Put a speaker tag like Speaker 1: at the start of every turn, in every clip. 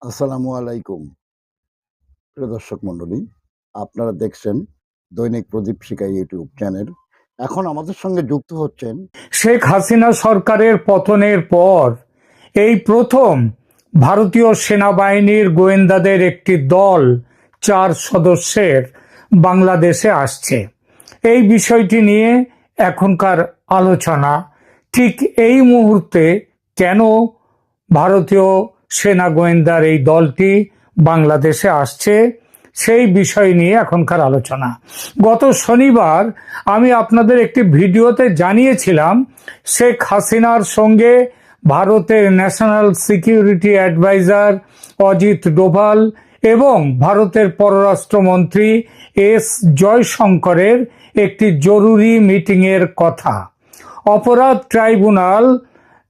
Speaker 1: আসসালামু আলাইকুম প্রিয় দর্শক মণ্ডলী, আপনারা দেখছেন দৈনিক প্রদীপ শিকা ইউটিউব চ্যানেল। এখন আমাদের সঙ্গে যুক্ত হচ্ছেন
Speaker 2: শেখ হাসিনা সরকারের পতনের পর এই প্রথম ভারতীয় সেনাবাহিনীর গোয়েন্দাদের একটি দল 4 সদস্যের বাংলাদেশে আসছে। এই বিষয়টি নিয়ে এখনকার আলোচনা, ঠিক এই মুহূর্তে কেন ভারতীয় সেনা গোয়েন্দার এই দলটি বাংলাদেশে আসছে সেই বিষয় নিয়ে এখনকার আলোচনা। গত শনিবার আমি আপনাদের একটি ভিডিওতে জানিয়েছিলাম শেখ হাসিনার সঙ্গে ভারতের national security advisor Ajit Doval এবং ভারতের পররাষ্ট্রমন্ত্রী এস জয়শঙ্করের একটি জরুরি মিটিংয়ের কথা। অপরাধ ট্রাইব্যুনাল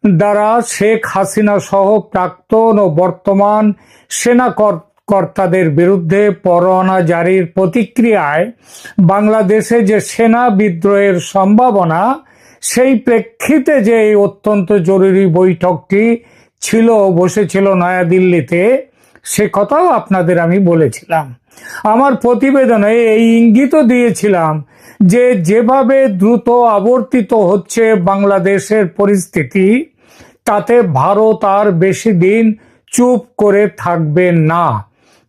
Speaker 2: দ্বারা শেখ হাসিনা সহ প্রাক্তন ও বর্তমান সেনা কর্তাদের বিরুদ্ধে পরোয়ানা জারির প্রতিক্রিয়ায় বাংলাদেশে যে সেনা বিদ্রোহের সম্ভাবনা, সেই প্রেক্ষিতে যে এই অত্যন্ত জরুরি বৈঠকটি বসেছিল নয়াদিল্লিতে, সে কথাও আপনাদের আমি বলেছিলাম। আমার প্রতিবেদনে এই ইঙ্গিতও দিয়েছিলাম যে যেভাবে দ্রুত আবর্তিত হচ্ছে বাংলাদেশের পরিস্থিতি, তাতে ভারত আর বেশি দিন চুপ করে থাকবে না।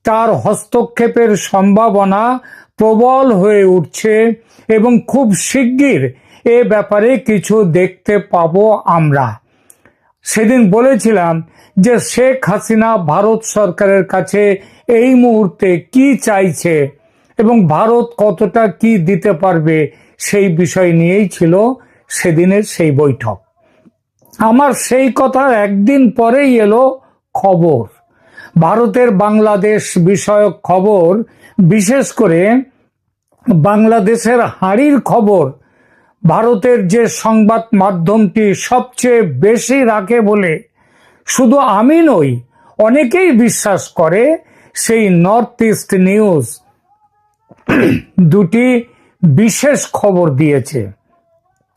Speaker 2: তার হস্তক্ষেপের সম্ভাবনা প্রবল হয়ে উঠছে এবং খুব শিগগির এ ব্যাপারে কিছু দেখতে পাবো আমরা। সেদিন বলেছিলাম যে শেখ হাসিনা ভারত সরকারের কাছে এই মুহূর্তে কি চাইছে এবং ভারত কতটা কি দিতে পারবে, সেই বিষয় নিয়েই ছিল সেদিনের সেই বৈঠক। আমার সেই কথার একদিন পরেই এলো খবর, ভারতের বাংলাদেশ বিষয়ক খবর, বিশেষ করে বাংলাদেশের হাঁড়ির খবর ভারতের যে সংবাদ মাধ্যমটি সবচেয়ে বেশি রাখে বলে শুধু আমি নই, অনেকেই বিশ্বাস করে, সেই নর্থ ইস্ট নিউজ দুটি বিশেষ খবর দিয়েছে।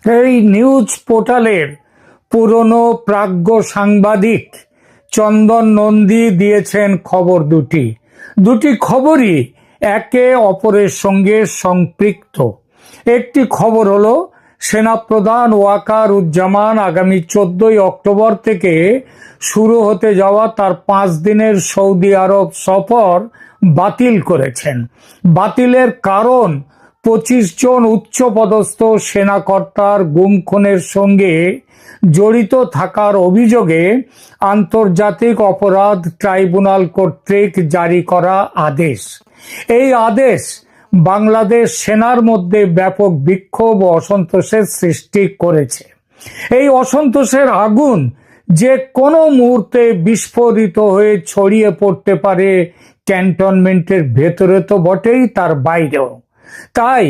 Speaker 2: এই নিউজ পোর্টালের পুরনো প্রাজ্ঞ সাংবাদিক চন্দন নন্দী দিয়েছেন খবর দুটি খবরই একে অপরের সঙ্গে সম্পৃক্ত। একটি খবর হলো সেনাপ্রধান ওয়াকার উজ্জামান আগামী 14 অক্টোবর থেকে শুরু হতে যাওয়া তার 5 দিনের সৌদি আরব সফর বাতিল করেছেন। বাতিলের কারণ 25 জন উচ্চপদস্থ সেনাকর্তার গুম খুনের সঙ্গে জড়িত থাকার অভিযোগে আন্তর্জাতিক অপরাধ ট্রাইব্যুনাল কর্তৃক জারি করা আদেশ। এই আদেশ বাংলাদেশ সেনার মধ্যে ব্যাপক বিক্ষোভ ও অসন্তোষের সৃষ্টি করেছে। এই অসন্তোষের আগুন যে কোনো মুহূর্তে বিস্ফোরিত হয়ে ছড়িয়ে পড়তে পারে ক্যান্টনমেন্টের ভেতরে তো বটেই, তার বাইরেও। তাই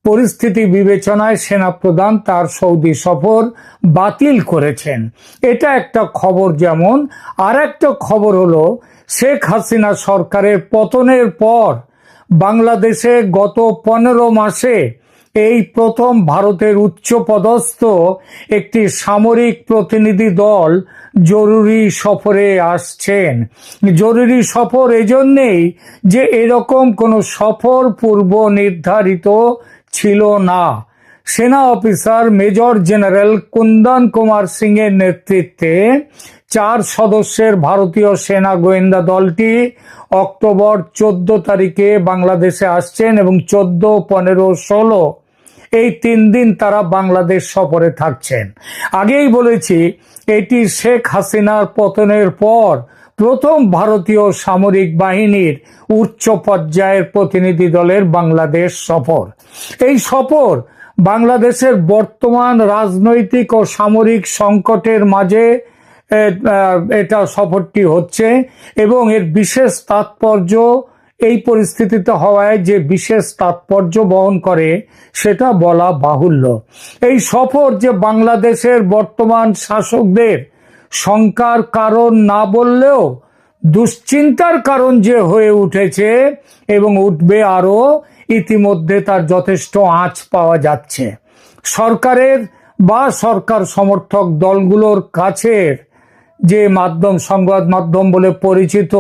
Speaker 2: পরিস্থিতি বিবেচনায় সেনাপ্রধান তার সৌদি সফর বাতিল করেছেন। এটা একটা খবর। যেমন আর একটা খবর হলো শেখ হাসিনা সরকারের পতনের পর বাংলাদেশে গত 15 মাসে এই প্রথম ভারতের উচ্চপদস্থ একটি সামরিক প্রতিনিধি দল জরুরি সফরে আসছেন। জরুরি সফর এজন্যেই যে এরকম কোনো সফর পূর্ব নির্ধারিত ছিল না। সেনা officer major general Kundan Kumar Singh এর নেতৃত্বে 4 সদস্যের ভারতীয় সেনা গোয়েন্দা দলটি অক্টোবর 14 তারিখে বাংলাদেশে আসছেন এবং 14, 15, 16 এই 3 দিন তারা বাংলাদেশ সফরে থাকছেন। আগেই বলেছি, এটি শেখ হাসিনার পতনের পর প্রথম ভারতীয় সামরিক বাহিনীর উচ্চ পর্যায়ের প্রতিনিধি দলের বাংলাদেশ সফর। এই সফর বাংলাদেশের বর্তমান রাজনৈতিক ও সামরিক সংকটের মাঝে এটা সফরটি হচ্ছে এবং এর বিশেষ তাৎপর্য এই পরিস্থিতিতে হওয়ায় যে বিশেষ তাৎপর্য বহন করে সেটা বলা বাহুল্য। এই সফর যে বাংলাদেশের বর্তমান শাসকদের শঙ্কার কারণ না বললেও দুশ্চিন্তার কারণ যে হয়ে উঠেছে এবং উঠবে আরো, ইতিমধ্যে তার যথেষ্ট আঁচ পাওয়া যাচ্ছে। সরকারের বা সরকার সমর্থক দলগুলোর কাছের যে মাধ্যম, সংবাদ মাধ্যম বলে পরিচিত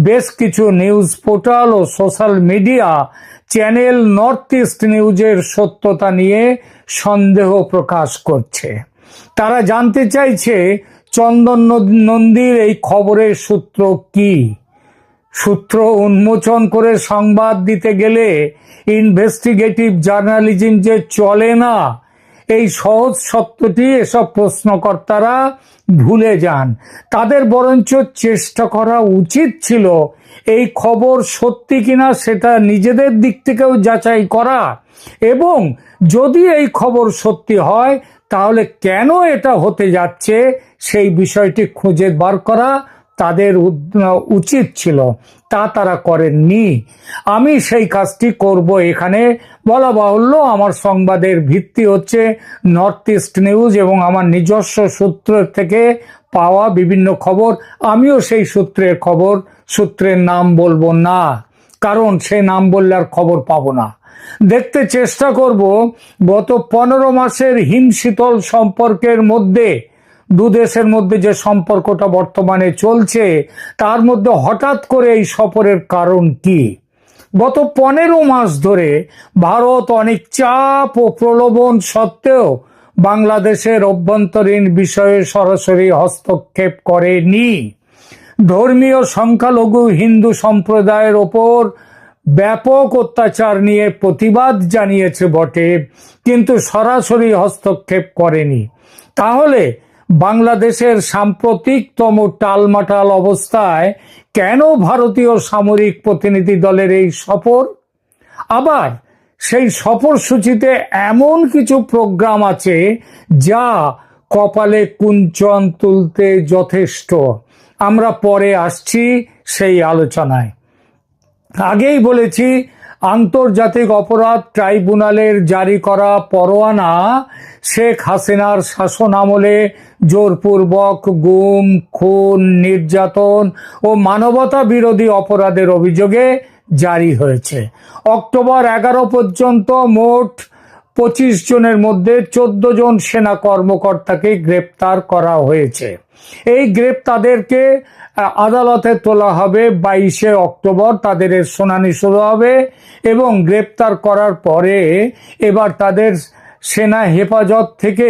Speaker 2: বেশ কিছু নিউজ পোর্টাল ও social media channel north east নিউজের সত্যতা নিয়ে সন্দেহ প্রকাশ করছে। তারা জানতে চাইছে চন্দন নন্দীর এই খবরের সূত্র কি। সূত্র উন্মোচন করে সংবাদ দিতে গেলে ইনভেস্টিগেটিভ জার্নালিজম যে চলে না, এই সহজ সত্যটি এসব প্রশ্নকর্তারা ভুলে যান। তাদের বরঞ্চ চেষ্টা করা উচিত ছিল এই খবর সত্যি কিনা সেটা নিজেদের দিক থেকেও যাচাই করা, এবং যদি এই খবর সত্যি হয় তাহলে কেন এটা হতে যাচ্ছে সেই বিষয়টি খুঁজে বার করা তাদের উচিত ছিল। তা তারা করেননি। আমি সেই কাজটি করব। এখানে বলা বাহুল্য, আমার সংবাদের ভিত্তি হচ্ছে নর্থ ইস্ট নিউজ এবং আমার নিজস্ব সূত্র থেকে পাওয়া বিভিন্ন খবর। আমিও সেই সূত্রের নাম বলবো না, কারণ সেই নাম বললে আর খবর পাবো না। দেখতে চেষ্টা করব গত 15 মাসের হিমশীতল সম্পর্কের মধ্যে, দু দেশের মধ্যে যে সম্পর্কটা বর্তমানে চলছে তার মধ্যে হঠাৎ করে এই সফরের কারণ কি। গত 15 মাস ধরে ভারত অনেক চাপ ও প্রলোভন সত্ত্বেও বাংলাদেশের অভ্যন্তরীণ বিষয়ে সরাসরি হস্তক্ষেপ করেনি। ধর্মীয় সংখ্যালঘু হিন্দু সম্প্রদায়ের ওপর ব্যাপক অত্যাচার নিয়ে প্রতিবাদ জানিয়েছে বটে, কিন্তু সরাসরি হস্তক্ষেপ করেনি। তাহলে বাংলাদেশের সাম্প্রতিকতম টালমাটাল অবস্থায় কেন ভারতীয় সামরিক প্রতিনিধি দলের এই সফর? আবার সেই সফরসূচিতে এমন কিছু প্রোগ্রাম আছে যা কপালে কুঞ্চন তুলতে যথেষ্ট। আমরা পরে আসছি সেই আলোচনায়। আগেই বলেছি, আন্তর্জাতিক অপরাধ ট্রাইব্যুনালের জারি করা পরোয়ানা শেখ হাসিনার শাসন আমলে জোরপূর্বক গুম, খুন, নির্যাতন ও মানবতা বিরোধী অপরাধের অভিযোগে জারি হয়েছে। অক্টোবর 11 পর্যন্ত মোট 25 জনের মধ্যে 14 জন সেনা কর্মকর্তাকে গ্রেপ্তার করা হয়েছে। এই তাদেরকে আদালতে তোলা হবে 22 অক্টোবর, তাদের শুনানি শুরু হবে এবং গ্রেপ্তার করার পরে এবার তাদের সেনা হেফাজত থেকে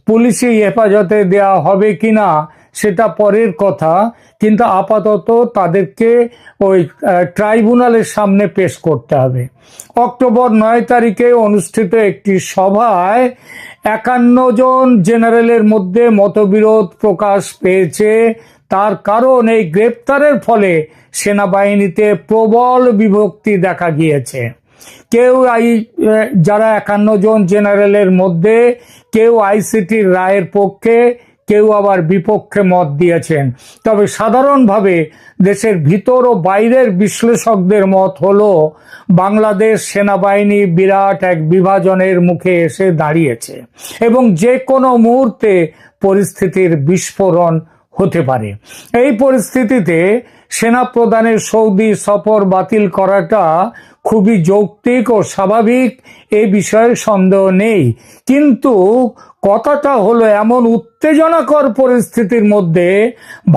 Speaker 2: পুলিশি হেফাজতে দেওয়া হবে কিনা সেটা পরের কথা, কিন্তু আপাতত তাদেরকে ওই ট্রাইব্যুনালের সামনে পেশ করতে হবে। অক্টোবর 9 তারিখে অনুষ্ঠিত একটি সভায় 51 জন জেনারেলের মধ্যে মতবিরোধ প্রকাশ পেয়েছে। তার কারণ এই গ্রেপ্তারের ফলে সেনাবাহিনীতে প্রবল বিভক্তি দেখা গিয়েছে। কেউ যারা 51 জন জেনারেলের মধ্যে কেউ আইসিটির রায়ের পক্ষে, কেউ আবার বিপক্ষে মত দিয়েছেন। তবে সাধারণভাবে দেশের ভিতর ও বাইরের বিশ্লেষকদের মত হলো বাংলাদেশ সেনাবাহিনী বিরাট এক বিভাজনের মুখে এসে দাঁড়িয়েছে এবং যে কোনো মুহূর্তে পরিস্থিতির বিস্ফোরণ হতে পারে। এই পরিস্থিতিতে সেনা প্রধানের সৌদি সফর বাতিল করাটা খুবই যৌক্তিক ও স্বাভাবিক, এ বিষয়ে সন্দেহ নেই। কিন্তু কথাটা হলো, এমন উত্তেজনাকর পরিস্থিতির মধ্যে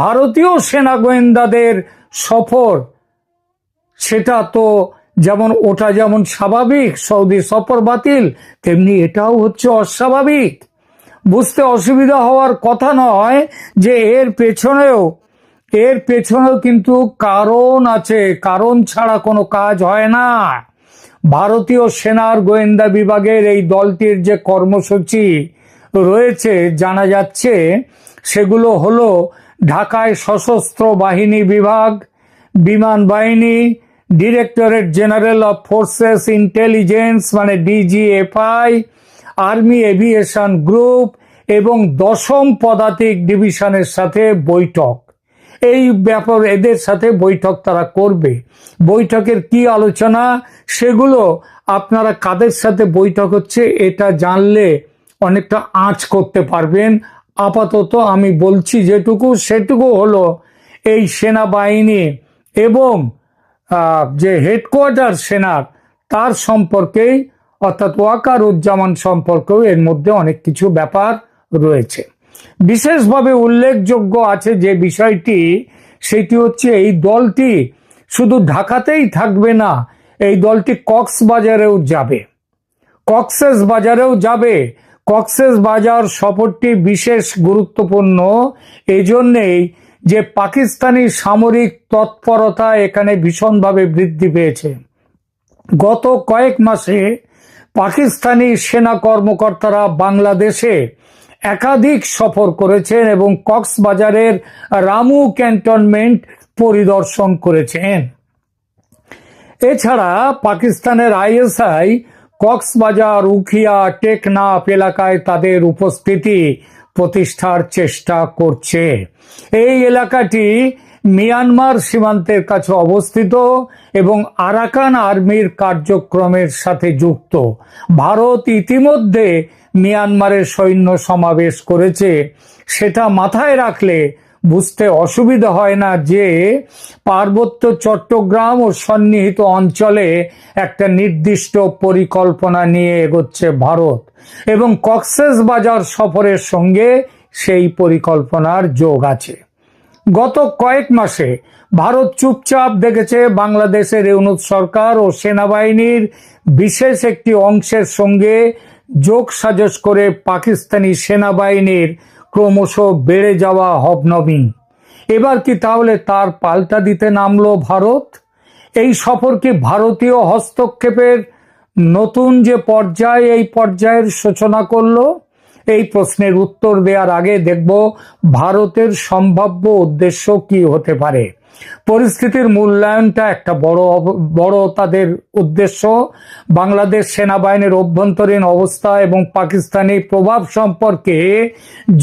Speaker 2: ভারতীয় সেনা গোয়েন্দাদের সফর, সেটা তো ওটা যেমন স্বাভাবিক, সৌদি সফর বাতিল, তেমনি এটাও হচ্ছে অস্বাভাবিক। বুঝতে অসুবিধা হওয়ার কথা নয় যে এর পেছনেও কিন্তু কারণ আছে। কারণ ছাড়া কোনো কাজ হয় না। ভারতীয় সেনার গোয়েন্দা বিভাগের এই দলটির যে কর্মসূচি রয়েছে জানা যাচ্ছে, সেগুলো হলো ঢাকায় সশস্ত্র বাহিনী বিভাগ, বিমান বাহিনী, directorate general of forces intelligence মানে ডিজিএফআই, আর্মি এভিয়েশন গ্রুপ এবং 10ম পদাতিক ডিভিশনের সাথে বৈঠক। এই ব্যাপার এদের সাথে বৈঠক তারা করবে। বৈঠকের কি আলোচনা সেগুলো আপনারা কাদের সাথে বৈঠক হচ্ছে এটা জানলে অনেকটা আঁচ করতে পারবেন। আপাতত আমি বলছি সেটুকু হলো এই সেনাবাহিনী এবং যে হেডকোয়ার্টার সেনার তার সম্পর্কেই, অর্থাৎ ওয়াকারুজ্জামান সম্পর্কেও এর মধ্যে অনেক কিছু ব্যাপার রয়েছে। বিশেষভাবে উল্লেখযোগ্য আছে যে বিষয়টি, সেটি হচ্ছে এই দলটি শুধু ঢাকাতেই থাকবে না, এই দলটি কক্সবাজারেও যাবে। কক্সেস বাজার সফরটি বিশেষ গুরুত্বপূর্ণ এজন্যেই যে পাকিস্তানি সামরিক তৎপরতা এখানে ভীষণভাবে বৃদ্ধি পেয়েছে। গত কয়েক মাসে পাকিস্তানি সেনা কর্মকর্তারা বাংলাদেশে একাধিক সফর করেছেন এবং কক্সবাজারের রামু ক্যান্টনমেন্ট পরিদর্শন করেছেন। এছাড়া পাকিস্তানের আইএসআই কক্সবাজার, উখিয়া, টেকনাফ এলাকায় তাদের উপস্থিতি প্রতিষ্ঠার চেষ্টা করছে। এই এলাকাটি মিয়ানমার সীমান্তের কাছে অবস্থিত এবং আরাকান আর্মির কার্যক্রমের সাথে যুক্ত। ভারত ইতিমধ্যে মিয়ানমারের সৈন্য সমাবেশ করেছে। সেটা মাথায় রাখলে বুঝতে অসুবিধা হয় না যে পার্বত্য চট্টগ্রাম ও সন্নিহিত অঞ্চলে একটা নির্দিষ্ট পরিকল্পনা নিয়ে এগোচ্ছে ভারত, এবং কক্সেস বাজার সফরের সঙ্গে সেই পরিকল্পনার যোগ আছে। গত কয়েক মাসে ভারত চুপচাপ দেখেছে বাংলাদেশের ইউনূস সরকার ও সেনাবাহিনীর বিশেষ একটি অংশের সঙ্গে যোগসাজশ করে পাকিস্তানি সেনাবাহিনীর ক্রমশ বেড়ে যাওয়া হবনবি। এবার কি তাহলে তার পাল্টা দিতে নামলো ভারত? এই সফর কি ভারতীয় হস্তক্ষেপের নতুন যে পর্যায়, এই পর্যায়ের সূচনা করলো? এই প্রশ্নের উত্তর দেওয়ার আগে দেখব ভারতের সম্ভাব্য উদ্দেশ্য কি হতে পারে। পরিস্থিতির মূল্যায়নটা একটা বড় তাদের উদ্দেশ্য। বাংলাদেশ সেনাবাহিনীর অভ্যন্তরীণ অবস্থা এবং পাকিস্তানি প্রভাব সম্পর্কে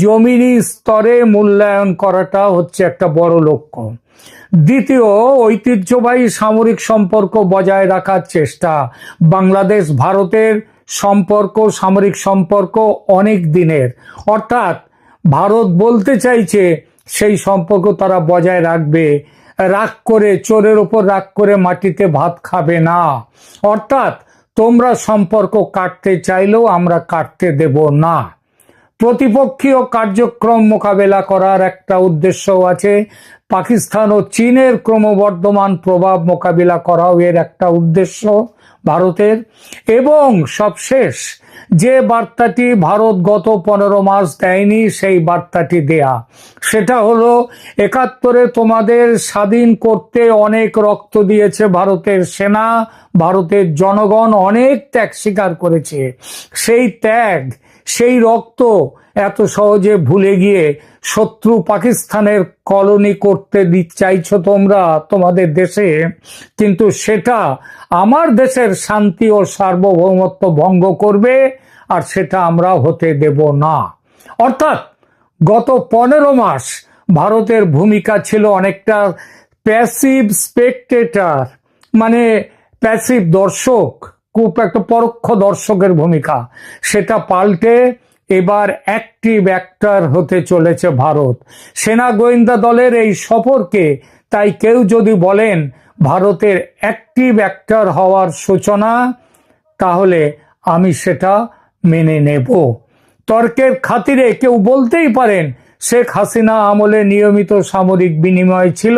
Speaker 2: জমিনি স্তরে মূল্যায়ন করাটা হচ্ছে একটা বড় লক্ষ্য। দ্বিতীয়, ঐতিহ্যবাহী সামরিক সম্পর্ক বজায় রাখার চেষ্টা। বাংলাদেশ ভারতের সামরিক সম্পর্ক অনেক দিনের, অর্থাৎ ভারত বলতে চাইছে সেই সম্পর্ক তারা বজায় রাখবে। চোরের ওপর রাগ করে মাটিতে ভাত খাবে না, অর্থাৎ তোমরা সম্পর্ক কাটতে চাইলেও আমরা কাটতে দেব না। প্রতিপক্ষীয় কার্যক্রম মোকাবেলা করার একটা উদ্দেশ্যও আছে। পাকিস্তান ও চীনের ক্রমবর্ধমান প্রভাব মোকাবিলা করাও এর একটা উদ্দেশ্য ভারতের। এবং সবশেষ যে বার্তাটি ভারত গত 15 মাস দেয়নি, সেই বার্তাটি দেয়া, সেটা হলো 71-এ তোমাদের স্বাধীন করতে অনেক রক্ত দিয়েছে ভারতের সেনা, ভারতের জনগণ অনেক ত্যাগ স্বীকার করেছে। সেই ত্যাগ, সেই রক্ত এত সহজে ভুলে গিয়ে শত্রু পাকিস্তানের কলোনি করতে চাইছো তোমরা তোমাদের দেশে, কিন্তু সেটা আমার দেশের শান্তি ও সার্বভৌমত্ব ভঙ্গ করবে, আর সেটা আমরা হতে দেব না। অর্থাৎ গত 15 মাস ভারতের ভূমিকা ছিল অনেকটা প্যাসিভ স্পেকটেটর, মানে প্যাসিভ দর্শক, খুব একটা পরোক্ষ দর্শকের ভূমিকা। সেটা পাল্টে এবার অ্যাক্টিভ অ্যাক্টর হতে চলেছে ভারত। সেনা গোয়েন্দা দলের এই সফরকে তাই কেউ যদি বলেন ভারতের অ্যাক্টিভ অ্যাক্টর হওয়ার সূচনা, তাহলে আমি সেটা মেনে নেব। তর্কের খাতিরে কেউ বলতেই পারেন শেখ হাসিনা আমলে নিয়মিত সামরিক বিনিময় ছিল,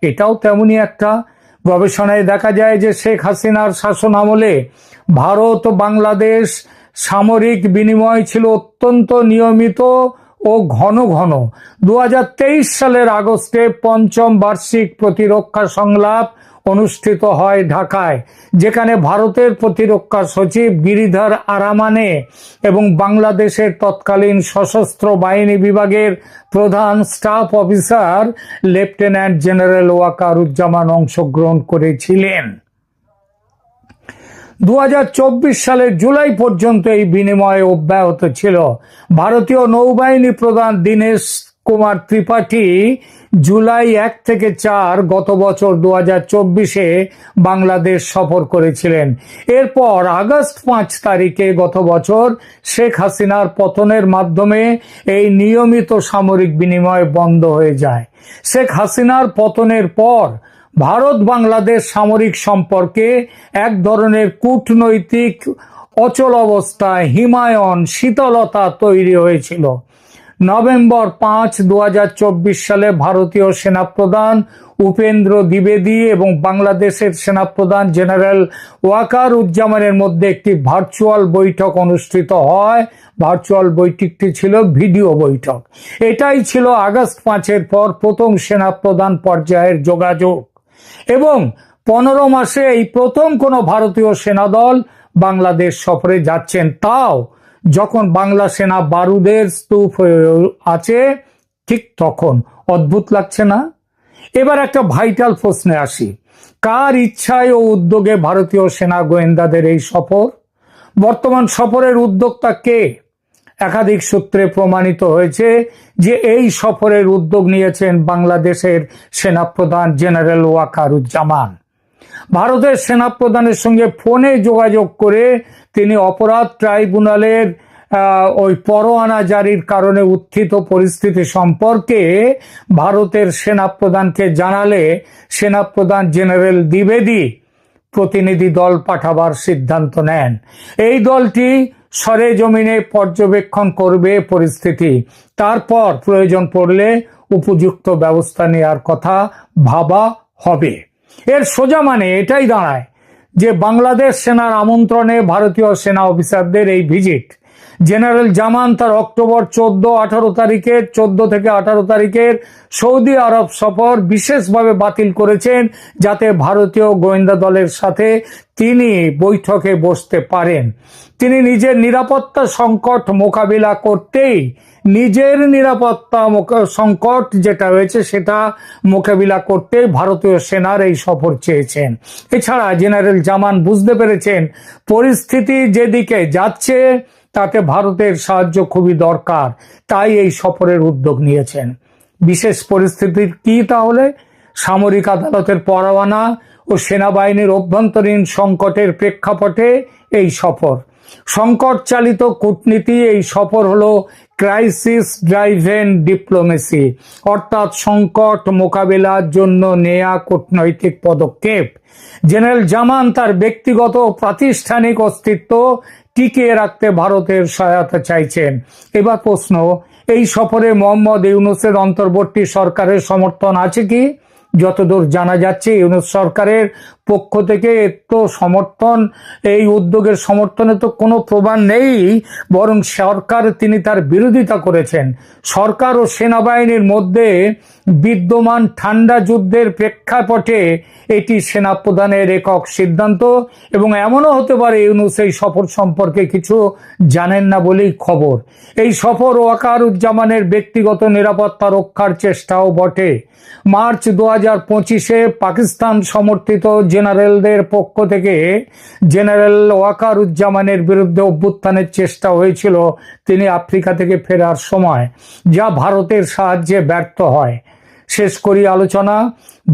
Speaker 2: এটাও তেমনি একটা। গবেষণায় দেখা যায় যে শেখ হাসিনার শাসন আমলে ভারত ও বাংলাদেশ সামরিক বিনিময় ছিল অত্যন্ত নিয়মিত ও ঘন ঘন। 2023 সালের আগস্টে 5ম বার্ষিক প্রতিরক্ষা সংলাপ অনুষ্ঠিত হয় ঢাকায়, যেখানে ভারতের প্রতিরক্ষা সচিব গিরিধর আরামানে এবং বাংলাদেশের তৎকালীন সশস্ত্র বাহিনী বিভাগের প্রধান staff officer lieutenant general Wakeruzzaman অংশগ্রহণ করেছিলেন। 2024 সালের জুলাই পর্যন্ত এই বিনিময় অব্যাহত ছিল। ভারতীয় নৌবাহিনী প্রধান দীনেশ কুমার ত্রিপাঠী জুলাই 1 থেকে 4 গত বছর 2024-এ বাংলাদেশ সফর করেছিলেন। এরপর আগস্ট 5 তারিখে গত বছর শেখ হাসিনার পতনের মাধ্যমে এই নিয়মিত সামরিক বিনিময় বন্ধ হয়ে যায়। শেখ হাসিনার পতনের পর ভারত বাংলাদেশ সামরিক সম্পর্কে এক ধরনের কূটনৈতিক অচল অবস্থা, হিমায়ন, শীতলতা তৈরি হয়েছিল। নভেম্বর 5, 2024 সালে ভারতীয় সেনাপ্রধান উপেন্দ্র দ্বিবেদী এবং বাংলাদেশের সেনাপ্রধান জেনারেল ওয়াকার উজ্জামানের মধ্যে একটি ভার্চুয়াল বৈঠক অনুষ্ঠিত হয়। ভার্চুয়াল বৈঠকটি ছিল ভিডিও বৈঠক। এটাই ছিল আগস্ট 5-এর পর প্রথম সেনাপ্রধান পর্যায়ের যোগাযোগ এবং 15 মাসে এই প্রথম কোনো ভারতীয় সেনাদল বাংলাদেশ সফরে যাচ্ছেন, তাও যখন বাংলা সেনা বারুদের স্তূপ হয়ে আছে ঠিক তখন। অদ্ভুত লাগছে না? এবার একটা ভাইটাল প্রশ্নে আসি, কার ইচ্ছায় ও উদ্যোগে ভারতীয় সেনা গোয়েন্দাদের এই সফর? বর্তমান সফরের উদ্যোক্তা কে? একাধিক সূত্রে প্রমাণিত হয়েছে যে এই সফরের উদ্যোগ নিয়েছেন বাংলাদেশের সেনাপ্রধান জেনারেল ওয়াকারুজ্জামান। ভারতের সেনাপ্রধানের সঙ্গে ফোনে যোগাযোগ করে তিনি অপরাধ ট্রাইব্যুনালের ওই পরোয়ানা জারির কারণে উত্থিত পরিস্থিতি সম্পর্কে ভারতের সেনাপ্রধানকে জানালে সেনাপ্রধান জেনারেল দ্বিবেদী প্রতিনিধি দল পাঠাবার সিদ্ধান্ত নেন। এই দলটি সরেজমিনে পর্যবেক্ষণ করবে পরিস্থিতি, তারপর প্রয়োজন পড়লে উপযুক্ত ব্যবস্থা নেওয়ার কথা ভাবা হবে। এর সোজা মানে এটাই দাঁড়ায় যে বাংলাদেশ সেনার আমন্ত্রণে ভারতীয় সেনা অফিসারদের এই ভিজিট জেনারেল জামান তার অক্টোবর 14 থেকে 18 তারিখের সৌদি আরব সফর বিশেষভাবে বাতিল করেছেন, যাতে ভারতীয় গোয়েন্দা দলের সাথে তিনি বৈঠকে বসতে পারেন। তিনি নিজের নিরাপত্তা সংকট মোকাবিলা করতেই নিজের নিরাপত্তা সংকট যেটা হয়েছে সেটা মোকাবিলা করতে ভারতীয় সেনার এই সফর চেয়েছেন। এছাড়া জেনারেল জামান বুঝতে পেরেছেন পরিস্থিতি যেদিকে যাচ্ছে তাতে ভারতের সাহায্য খুবই দরকার, তাই এই সফরের উদ্যোগ নিয়েছেন। বিশেষ পরিস্থিতির কি তাহলে? সামরিক আদালতের পরোয়ানা ও সেনাবাহিনীর অভ্যন্তরীণ সংকটের প্রেক্ষাপটে এই সফর। সংকট চালিত কূটনীতি এই সফর হলো ক্রাইসিস ড্রাইভেন ডিপ্লোমেসি, অর্থাৎ সংকট মোকাবিলার জন্য নেয়া কূটনৈতিক পদক্ষেপ। জেনারেল জামান তার ব্যক্তিগত ও প্রাতিষ্ঠানিক অস্তিত্ব টিকিয়ে রাখতে ভারতের সহায়তা চাইছেন। এবার প্রশ্ন, এই সফরে মোহাম্মদ ইউনূসের অন্তর্বর্তী সরকারের সমর্থন আছে কি? যতদূর জানা যাচ্ছে ইউনূস সরকারের পক্ষ থেকে তো সমর্থন, এই উদ্যোগের সমর্থনে তো কোনো প্রমাণ নেই, বরং সরকার তিনি তার বিরোধিতা করেছেন। সরকার ও সেনাবাহিনীর মধ্যে বিদ্যমান ঠান্ডা যুদ্ধের প্রেক্ষাপটে এটি সেনাপ্রধানের একক সিদ্ধান্ত এবং এমনও হতে পারে ইউনূস এই সফর সম্পর্কে কিছু জানেন না বলেই খবর। এই সফর ওয়াকারুজ্জামানের ব্যক্তিগত নিরাপত্তা রক্ষার চেষ্টাও বটে। মার্চ 2025-এ পাকিস্তান সমর্থিত জেনারেলদের পক্ষ থেকে জেনারেল ওয়াকারুজ্জামানের বিরুদ্ধে অভ্যুত্থানের চেষ্টা হয়েছিল তিনি আফ্রিকা থেকে ফেরার সময়, যা ভারতের সাহায্যে ব্যর্থ হয়। শেষ করি আলোচনা।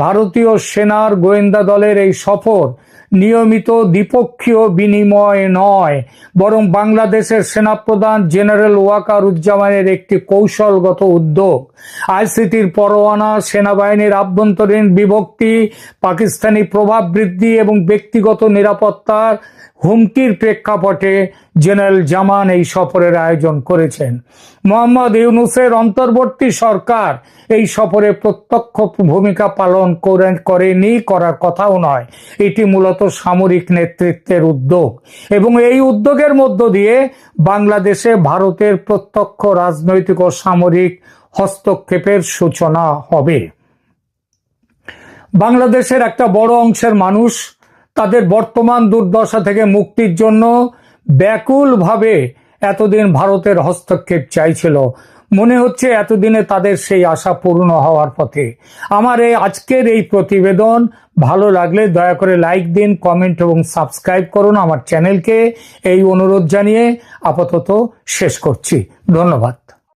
Speaker 2: ভারতীয় সেনার গোয়েন্দা দলের এই সফর নিয়মিত দ্বিপক্ষীয় বিনিময় নয়, বরং বাংলাদেশের সেনাপ্রধান জেনারেল ওয়াকারুজ্জামানের একটি কৌশলগত উদ্যোগ। আইসিটির পরোয়ানা, সেনাবাহিনীর আভ্যন্তরীণ বিভক্তি, পাকিস্তানি প্রভাব বৃদ্ধি এবং ব্যক্তিগত নিরাপত্তার হুমকির প্রেক্ষাপটে জেনারেল জামান এই সফরের আয়োজন করেছেন। মোহাম্মদ ইউনূসের অন্তর্বর্তী সরকার এই সফরে প্রত্যক্ষ ভূমিকা পালন করেনি, করার কথাও নয়। এটি মূলত সামরিক নেতৃত্বের উদ্যোগ এবং এই উদ্যোগের মধ্য দিয়ে বাংলাদেশে ভারতের প্রত্যক্ষ রাজনৈতিক ও সামরিক হস্তক্ষেপের সূচনা হবে। বাংলাদেশের একটা বড় অংশের মানুষ তাদের বর্তমান দুর্দশা থেকে মুক্তির জন্য ব্যাকুলভাবে এতদিন ভারতের হস্তক্ষেপ চাইছিল। মনে হচ্ছে এতদিনে তাদের সেই আশা পূর্ণ হওয়ার পথে। আমার আজকের এই প্রতিবেদন ভালো লাগলে দয়া করে লাইক দিন, কমেন্ট এবং সাবস্ক্রাইব করুন আমার চ্যানেলকে। এই অনুরোধ জানিয়ে আপাতত শেষ করছি। ধন্যবাদ।